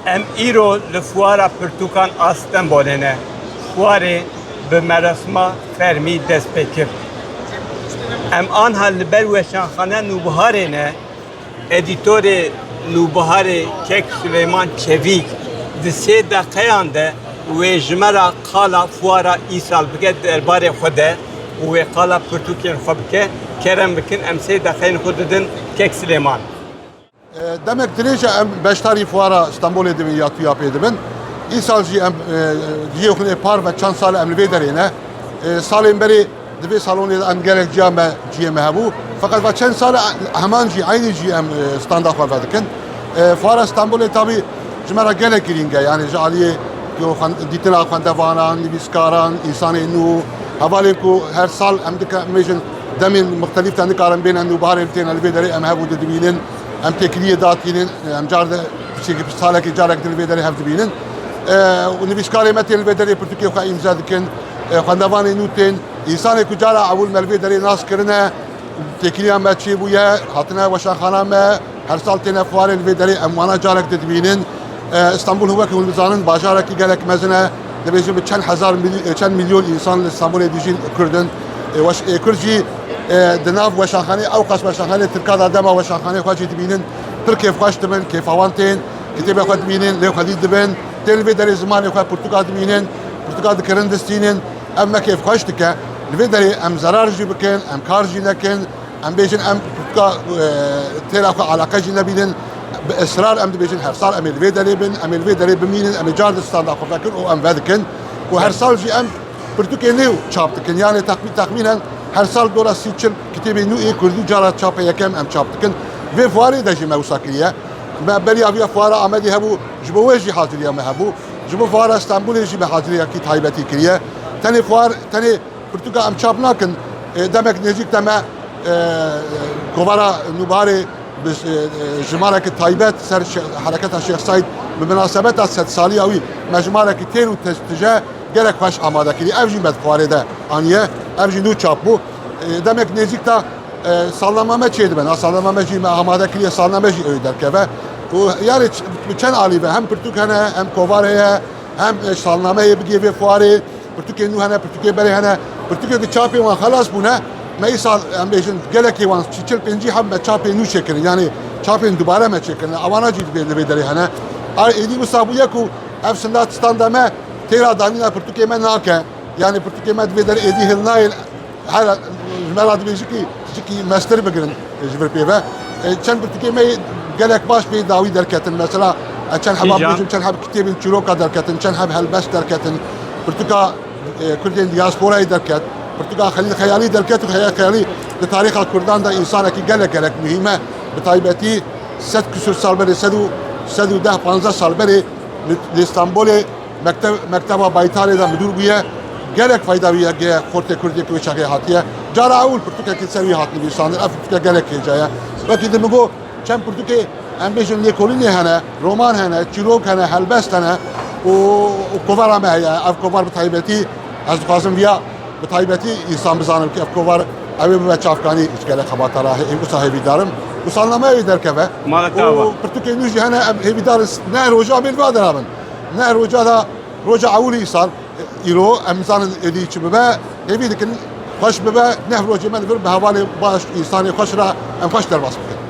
ام ایرو لفوارا پرتوکان آستن بولنه فواره به مراسم فرمی دست بکر ام آنها لبر وشانخانه نوبهاره نه ادیتور نوبهاره کک سلیمان چویک ده 3 دقیقه ده و جمرا قالا فوارا ایسال بگه درباره خوده و قالا پرتوکین خوب که کرم بکن ام 3 دقیقه خود دن کک سلیمان demek direce em beştari fuara İstanbul'e demin yatıyor yapıyordum. İnsancı em diyokun par ve çan sale em liderine. Salim beri devi salonu em gerek came cime bu. Fakat ve çan sale hemancı aynı cim standart var verdikken. Fuara İstanbul'e tabi cimera gerek giringe yani jaliye ki ditila kandevanan, libiskaran, insanı nu havale ku her sal em dika mecin demin muhtelif tanık aran beynen nu bahar elten lideri em habu dedibinin em tekliye dağıtının em carda çekip salaki carak dilvederi hevdibinin و نبیشکاری متی الودری پرتوکی خو امضا دکن خواندوانی نوتن انسان کجارا اول ملودری ناس کرنه تکلیه مچی بویا هاتنا وشانخانه ما هر سال تنه فوار الودری اموانا جارک دبینن استانبول هو که ولزانن باجارا کی گلک مزنه دبیجی به چند میلیون انسان استانبول دیجین کردن وش کرجی دناف وشانخانه او قسم وشانخانه ترکا دما وشانخانه خواجی دبینن ترکیه فاش دبن کیف اوانتین کتاب خود دبینن له خدید دبن تلفزيون زمان يخوي برتقال دمينين برتقال دكرن دستينين أما كيف خشتك الفيدري أم زرار جيبكن أم كار جينكن أم بيجن أم برتقال تلا خو علاقة جينبينن بإصرار أم بيجن هرسال أم الفيدري بن أم الفيدري بمينن أم جارد ستاند أخفاكن أو أم فادكن وهرسال جي أم برتقال نيو شابتكن يعني تخمينا هرسال دورا سيتشل كتابي نو إيه كردو جارد شابة يكم أم شابتكن في فواري دجي موساكية ما بري أبي فوارا عمدي هبو جبوجي حاضرية ما هبو جبو فوارا اسطنبول جي بحاضرية كي تايبتي كريه تاني فوار تاني برتقال أم شابناكن دمك نجيك تما كوفارا نوباري بس جمارك تايبت سر حركتها الشيخ سعيد بمناسبتها 100 سالية أوي مجمارك تين وتجاه جرك فاش عماده كري أفجي بد فواري ده أنيه أفجي نو شابو دمك نجيك تا sallamama çeydi ben. Sallamama çeydi amada kiliye sallama çeydi öder keve. O yani çen ali ve hem Portugal'e hem Kovare'ye hem sallamaya bir gibi fuarı Portugal'ın hane Portugal beri hane Portugal'da çapı var halas buna. Mesela ambeşin geleki var çiçil penci ham çapı nu çekin yani çapı dubara mı çekin avana cid bir deri hane. Ay edi musabuya ku efsinde standama tera danina Portugal'e nake yani Portugal'e bir deri edi hilnail hala melad bejiki ki master بگیرن جبر پیوه چند برتکی می گلک باش به داوی درکتن مثلا چند حباب بجم چند حب کتاب چروکا درکتن چند حب هلبش درکتن برتکا کردین دیاسپورای درکت برتکا خیالی درکت و خیالی در تاریخ کردان دا انسان کی گلک مهمه به تایبتی 100 küsur سال بری 110 15 سال بری استانبول مکتب بایتاری دا مدور بویه گلک فایده ویه که خورت کردی که چاقی هاتیه جارا اول برتقال كتسوي هات نبيسان الافريقيا قالك جايه لكن دمجو كان برتقال ام بيجن ليكوليني هنا رومان هنا تشيروك هنا هلبست هنا وكوفار ما هي اف كوفار بتايبتي از قاسم بيا بتايبتي انسان بزانم كيف كوفار ابي بچ افغاني ايش قالك خبات راه ام صاحبي دارم وصلنا يقدر كفه برتقال نجي هنا هي بدارس نهر وجا بين فادرابن نهر وجا رجع اولي صار يرو امزان ادي تشبه هي لكن خوش ببا نهر وجه من به حوالی باش انسانی خوش را ام خوش در باس بکن